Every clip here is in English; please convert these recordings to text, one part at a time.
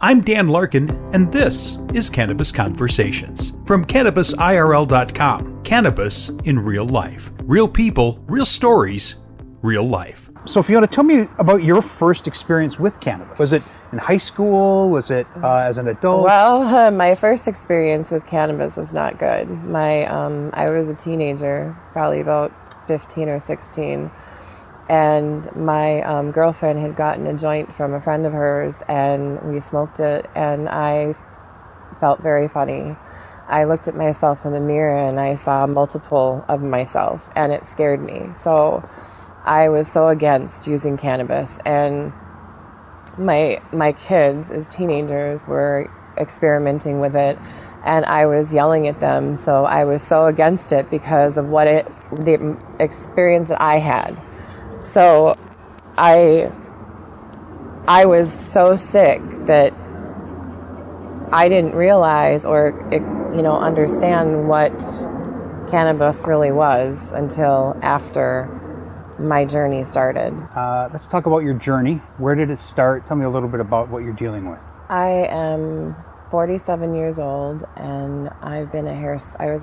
I'm Dan Larkin, and this is Cannabis Conversations from CannabisIRL.com. Cannabis in Real Life. Real people, real stories, real life. So Fionna, tell me about your first experience with cannabis. Was it in high school? Was it as an adult? Well, my first experience with cannabis was not good. I was a teenager, probably about 15 or 16. And my girlfriend had gotten a joint from a friend of hers, and we smoked it, and I felt very funny. I looked at myself in the mirror, and I saw a multiple of myself, and it scared me. So I was so against using cannabis, and my kids, as teenagers, were experimenting with it, and I was yelling at them. So I was so against it because of the experience that I had. So I was so sick that I didn't realize or understand what cannabis really was until after my journey started. Let's talk about your journey. Where did it start? Tell me a little bit about what you're dealing with. I am 47 years old, and I was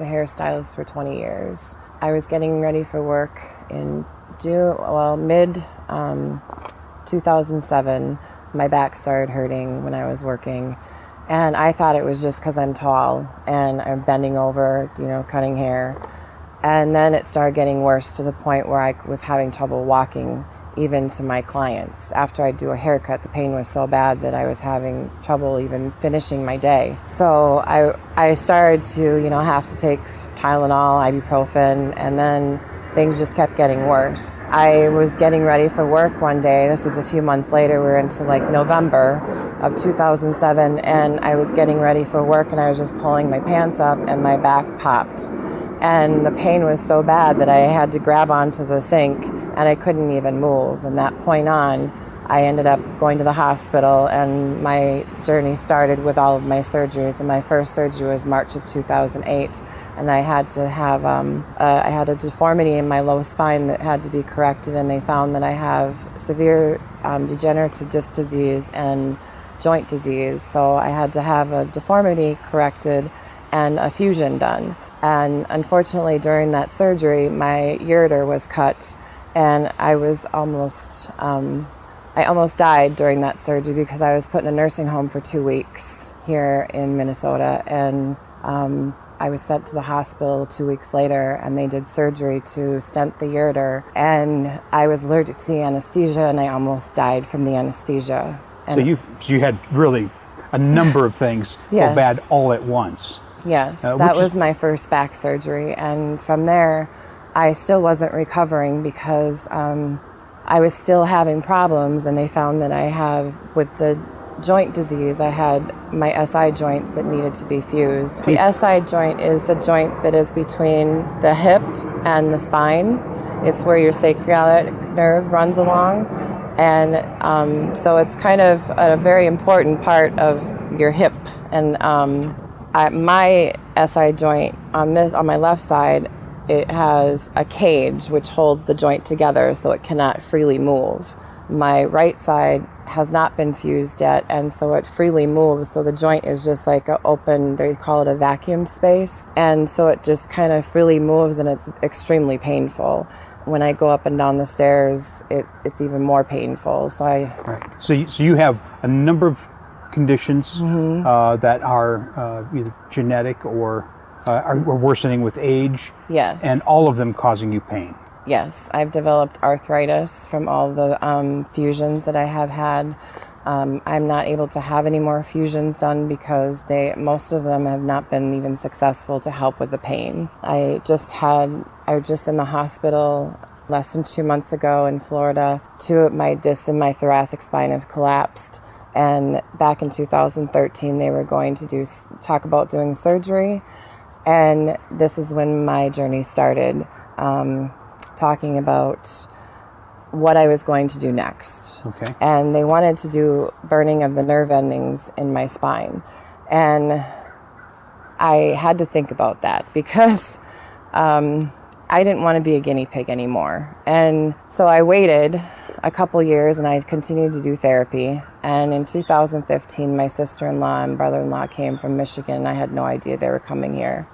a hairstylist for 20 years. I was getting ready for work in mid 2007, my back started hurting when I was working, and I thought it was just because I'm tall and I'm bending over, cutting hair. And then it started getting worse to the point where I was having trouble walking even to my clients. After I'd do a haircut, the pain was so bad that I was having trouble even finishing my day. So I started to, have to take Tylenol, ibuprofen, and then things just kept getting worse. I was getting ready for work one day. This was a few months later. We were into November of 2007, and I was getting ready for work, and I was just pulling my pants up, and my back popped. And the pain was so bad that I had to grab onto the sink, and I couldn't even move. And that point on, I ended up going to the hospital, and my journey started with all of my surgeries. And my first surgery was March of 2008. And I had to have, I had a deformity in my low spine that had to be corrected, and they found that I have severe degenerative disc disease and joint disease. So I had to have a deformity corrected and a fusion done. And unfortunately, during that surgery, my ureter was cut, and I almost died during that surgery because I was put in a nursing home for 2 weeks here in Minnesota, and I was sent to the hospital 2 weeks later, and they did surgery to stent the ureter, and I was allergic to the anesthesia, and I almost died from the anesthesia. And so you had really a number of things Yes. go bad all at once. Yes, that was my first back surgery, and from there, I still wasn't recovering because I was still having problems, and they found that I have, with the joint disease, I had my SI joints that needed to be fused. The SI joint is the joint that is between the hip and the spine. It's where your sacroiliac nerve runs along, and so it's kind of a very important part of your hip. And my SI joint on my left side, it has a cage which holds the joint together so it cannot freely move. My right side has not been fused yet, and so it freely moves. So the joint is just like an open, they call it a vacuum space. And so it just kind of freely moves, and it's extremely painful. When I go up and down the stairs, it's even more painful. Right. So you have a number of conditions that are either genetic or are worsening with age. Yes. And all of them causing you pain. Yes, I've developed arthritis from all the fusions that I have had. I'm not able to have any more fusions done because most of them have not been even successful to help with the pain. I was just in the hospital less than 2 months ago in Florida. 2 of my discs in my thoracic spine have collapsed. And back in 2013, they were going to talk about doing surgery. And this is when my journey started, talking about what I was going to do next. Okay. And they wanted to do burning of the nerve endings in my spine. And I had to think about that because I didn't want to be a guinea pig anymore. And so I waited a couple years, and I continued to do therapy. And in 2015, my sister-in-law and brother-in-law came from Michigan. I had no idea they were coming here.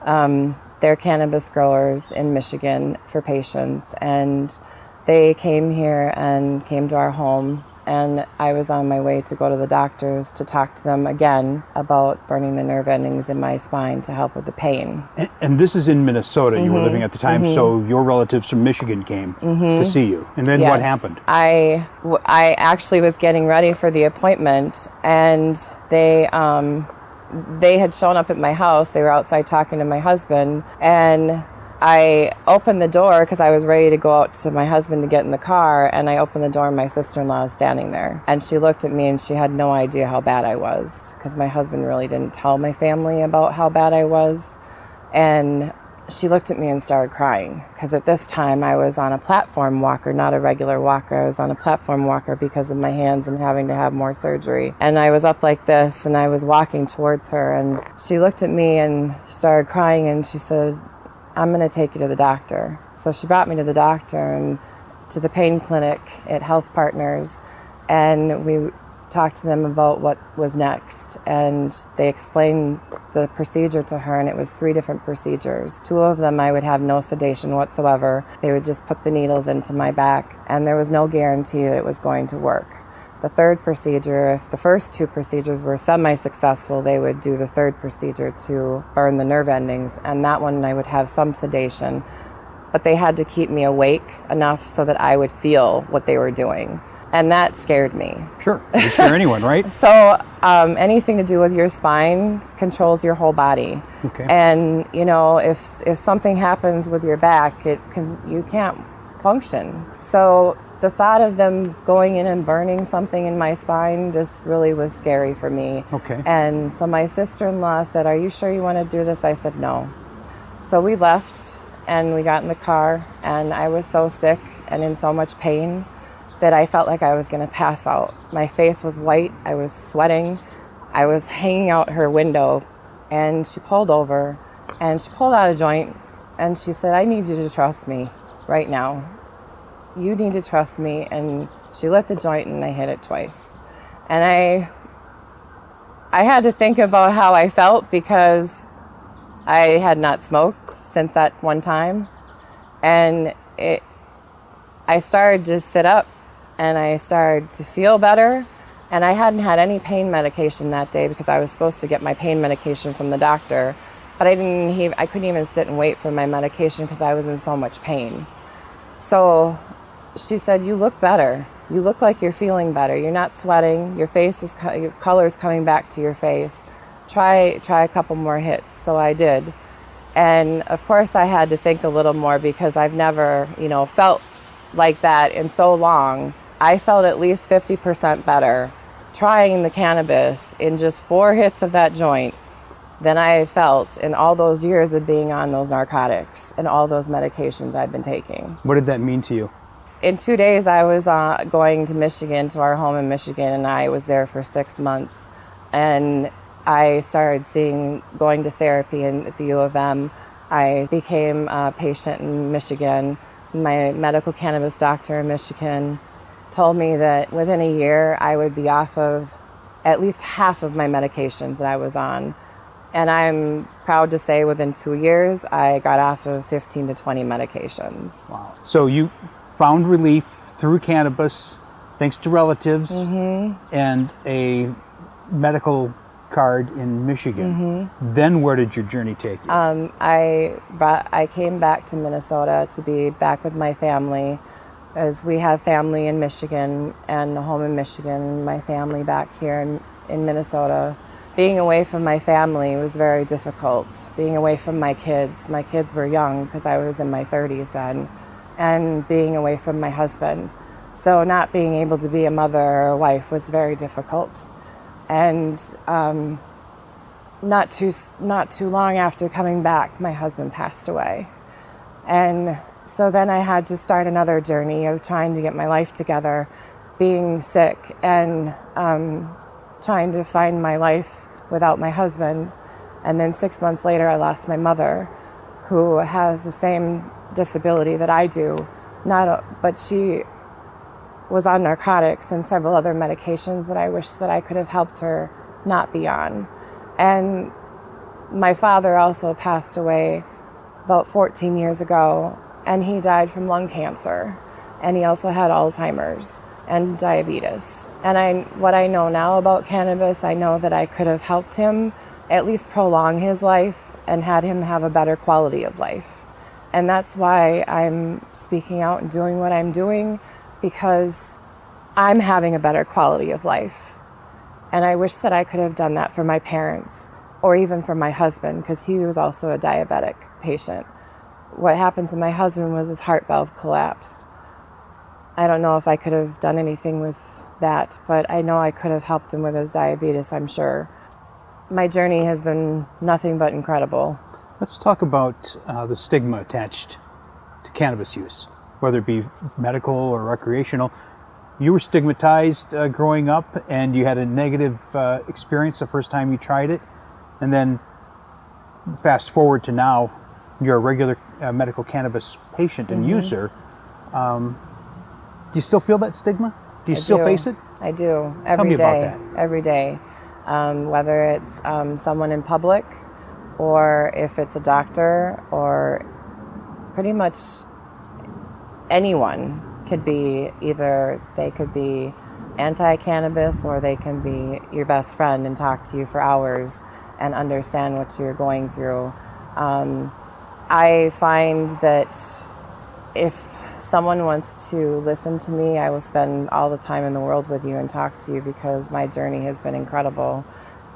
They're cannabis growers in Michigan for patients, and they came here and came to our home, and I was on my way to go to the doctors to talk to them again about burning the nerve endings in my spine to help with the pain. And this is in Minnesota. You were living at the time, so your relatives from Michigan came to see you. And then what happened? I actually was getting ready for the appointment, and they had shown up at my house. They were outside talking to my husband, and I opened the door because I was ready to go out to my husband to get in the car, and I opened the door and my sister-in-law was standing there. And she looked at me and she had no idea how bad I was, because my husband really didn't tell my family about how bad I was. And she looked at me and started crying, because at this time I was on a platform walker, not a regular walker. I was on a platform walker because of my hands and having to have more surgery. And I was up like this, and I was walking towards her, and she looked at me and started crying, and she said, "I'm going to take you to the doctor." So she brought me to the doctor and to the pain clinic at Health Partners, and we talked to them about what was next, and they explained the procedure to her, and it was 3 different procedures. 2 of them I would have no sedation whatsoever. They would just put the needles into my back, and there was no guarantee that it was going to work. The 3rd procedure, if the first 2 procedures were semi-successful, they would do the 3rd procedure to burn the nerve endings, and that one I would have some sedation, but they had to keep me awake enough so that I would feel what they were doing. And that scared me. Sure, you scare anyone, right? So anything to do with your spine controls your whole body. Okay. And you know, if something happens with your back, you can't function. So the thought of them going in and burning something in my spine just really was scary for me. Okay. And so my sister-in-law said, "Are you sure you want to do this?" I said, "No." So we left and we got in the car, and I was so sick and in so much pain that I felt like I was going to pass out. My face was white. I was sweating. I was hanging out her window, and she pulled over and she pulled out a joint, and she said, "I need you to trust me right now. You need to trust me." And she lit the joint, and I hit it twice. And I had to think about how I felt, because I had not smoked since that one time. And I started to sit up, and I started to feel better. And I hadn't had any pain medication that day, because I was supposed to get my pain medication from the doctor, but I couldn't even sit and wait for my medication because I was in so much pain. So she said, "You look better. You look like you're feeling better. You're not sweating. Your your color is coming back to your face. Try a couple more hits." So I did. And of course I had to think a little more, because I've never, felt like that in so long. I felt at least 50% better trying the cannabis in just 4 hits of that joint than I felt in all those years of being on those narcotics and all those medications I've been taking. What did that mean to you? In 2 days, I was going to Michigan, to our home in Michigan, and I was there for 6 months. And I started going to therapy at the U of M. I became a patient in Michigan. My medical cannabis doctor in Michigan told me that within a year I would be off of at least half of my medications that I was on. And I'm proud to say within 2 years, I got off of 15 to 20 medications. Wow. So you found relief through cannabis, thanks to relatives and a medical card in Michigan. Then where did your journey take you? I came back to Minnesota to be back with my family, as we have family in Michigan and a home in Michigan, my family back here in Minnesota. Being away from my family was very difficult. Being away from my kids were young because I was in my 30s then, and being away from my husband. So not being able to be a mother or a wife was very difficult. And not too long after coming back, my husband passed away. And so then I had to start another journey of trying to get my life together, being sick, and trying to find my life without my husband. And then 6 months later, I lost my mother, who has the same disability that I do. But was on narcotics and several other medications that I wish that I could have helped her not be on. And my father also passed away about 14 years ago, and he died from lung cancer. And he also had Alzheimer's and diabetes. And what I know now about cannabis, I know that I could have helped him at least prolong his life and had him have a better quality of life. And that's why I'm speaking out and doing what I'm doing, because I'm having a better quality of life. And I wish that I could have done that for my parents, or even for my husband, because he was also a diabetic patient. What happened to my husband was his heart valve collapsed. I don't know if I could have done anything with that, but I know I could have helped him with his diabetes, I'm sure. My journey has been nothing but incredible. Let's talk about the stigma attached to cannabis use, whether it be medical or recreational. You were stigmatized growing up, and you had a negative experience the first time you tried it. And then fast forward to now, you're a regular medical cannabis patient and user. Do you still feel that stigma? Do you still face it? I do. Tell me about that. Every day. Whether it's someone in public, or if it's a doctor, or pretty much anyone could be, either they could be anti-cannabis, or they can be your best friend and talk to you for hours and understand what you're going through. I find that if someone wants to listen to me, I will spend all the time in the world with you and talk to you, because my journey has been incredible.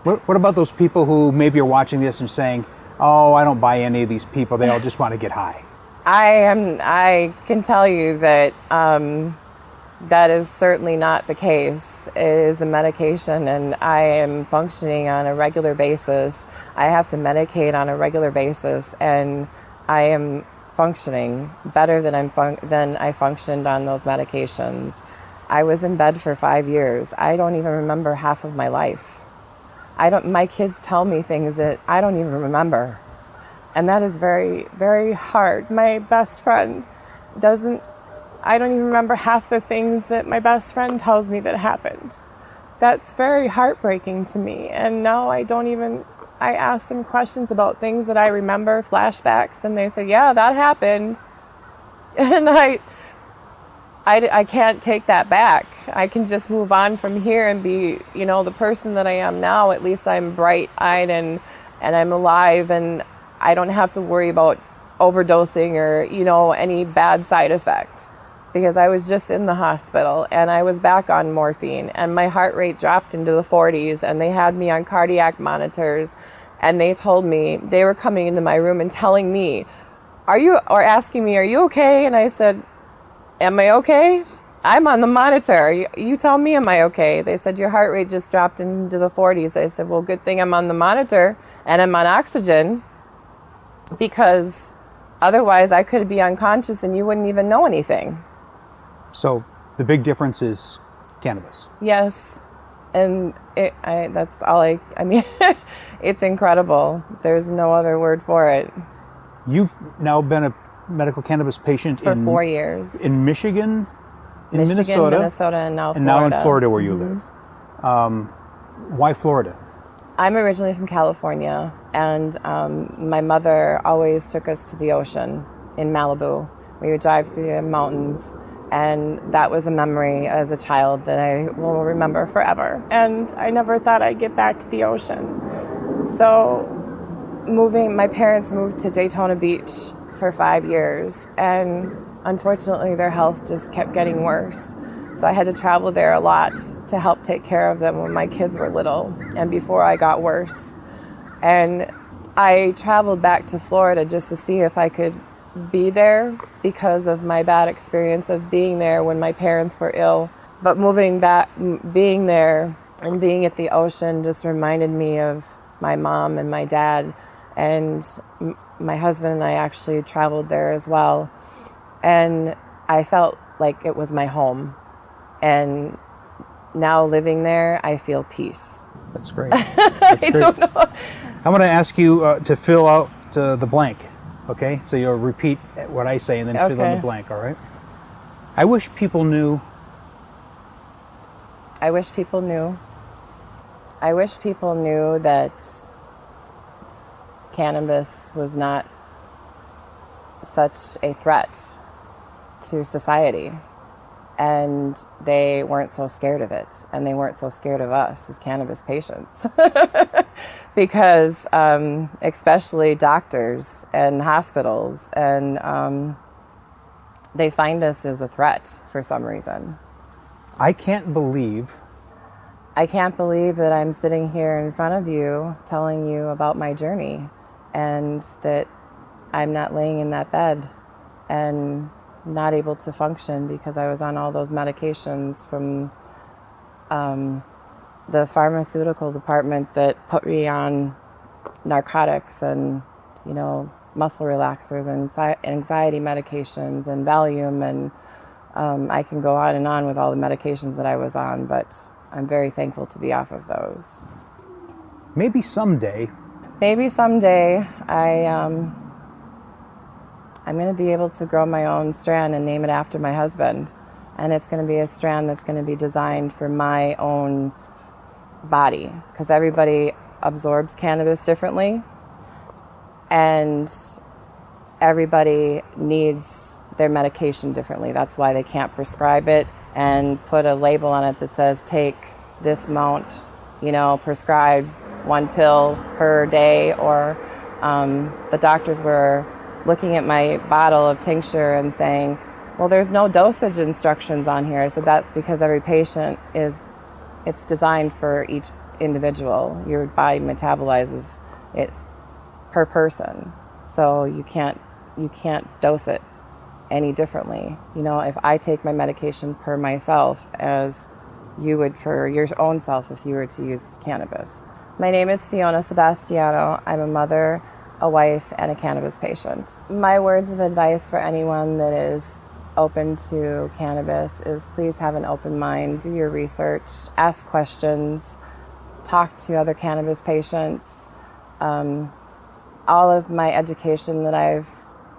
What about those people who maybe are watching this and saying, oh, I don't buy any of these people, they all just want to get high? I can tell you that that is certainly not the case. It is a medication, and I am functioning on a regular basis. I have to medicate on a regular basis, and I am functioning better than I functioned on those medications. I was in bed for 5 years. I don't even remember half of my life. My kids tell me things that I don't even remember. And that is very, very hard. My best friend I don't even remember half the things that my best friend tells me that happened. That's very heartbreaking to me. And now I ask them questions about things that I remember, flashbacks, and they say, yeah, that happened. And I can't take that back. I can just move on from here and be, the person that I am now. At least I'm bright-eyed and I'm alive, and I don't have to worry about overdosing or, any bad side effects, because I was just in the hospital and I was back on morphine, and my heart rate dropped into the 40s, and they had me on cardiac monitors, and they told me, they were coming into my room and telling me, asking me, are you okay? And I said, am I okay? I'm on the monitor. You tell me, am I okay? They said, your heart rate just dropped into the 40s. I said, well, good thing I'm on the monitor and I'm on oxygen, because otherwise I could be unconscious and you wouldn't even know anything. So the big difference is cannabis. Yes. And that's all I mean, it's incredible. There's no other word for it. You've now been a medical cannabis patient for 4 years. In Michigan, Minnesota, and now Florida. And now in Florida, where you live. Why Florida? I'm originally from California, and my mother always took us to the ocean in Malibu. We would drive through the mountains, and that was a memory as a child that I will remember forever. And I never thought I'd get back to the ocean. So my parents moved to Daytona Beach for 5 years, and unfortunately their health just kept getting worse. So I had to travel there a lot to help take care of them when my kids were little and before I got worse. And I traveled back to Florida just to see if I could be there because of my bad experience of being there when my parents were ill. But moving back, being there and being at the ocean just reminded me of my mom and my dad. And my husband and I actually traveled there as well. And I felt like it was my home. And now living there, I feel peace. That's great. That's I don't know. I'm going to ask you to fill out the blank, okay? So you'll repeat what I say and then fill in the blank, all right? I wish people knew I wish people knew. I wish people knew that cannabis was not such a threat to society, and they weren't so scared of it, and they weren't so scared of us as cannabis patients. Because especially doctors and hospitals, and they find us as a threat for some reason. I can't believe that I'm sitting here in front of you telling you about my journey, and that I'm not laying in that bed and not able to function because I was on all those medications from the pharmaceutical department that put me on narcotics and, muscle relaxers and anxiety medications and Valium, and I can go on and on with all the medications that I was on, but I'm very thankful to be off of those. maybe someday I'm going to be able to grow my own strand and name it after my husband. And it's going to be a strand that's going to be designed for my own body, because everybody absorbs cannabis differently, and everybody needs their medication differently. That's why they can't prescribe it and put a label on it that says take this amount, prescribed 1 pill per day, or the doctors were looking at my bottle of tincture and saying, well, there's no dosage instructions on here. I said, that's because every patient it's designed for each individual. Your body metabolizes it per person. So you can't dose it any differently. If I take my medication per myself as you would for your own self if you were to use cannabis. My name is Fionna Sebastiano. I'm a mother, a wife, and a cannabis patient. My words of advice for anyone that is open to cannabis is please have an open mind, do your research, ask questions, talk to other cannabis patients. All of my education that I've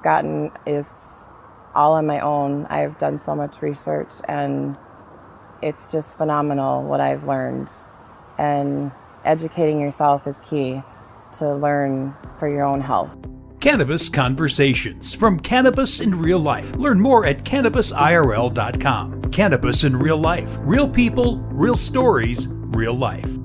gotten is all on my own. I've done so much research, and it's just phenomenal what I've learned. And educating yourself is key to learn for your own health. Cannabis Conversations from Cannabis in Real Life. Learn more at cannabisirl.com. Cannabis in Real Life. Real people, real stories, real life.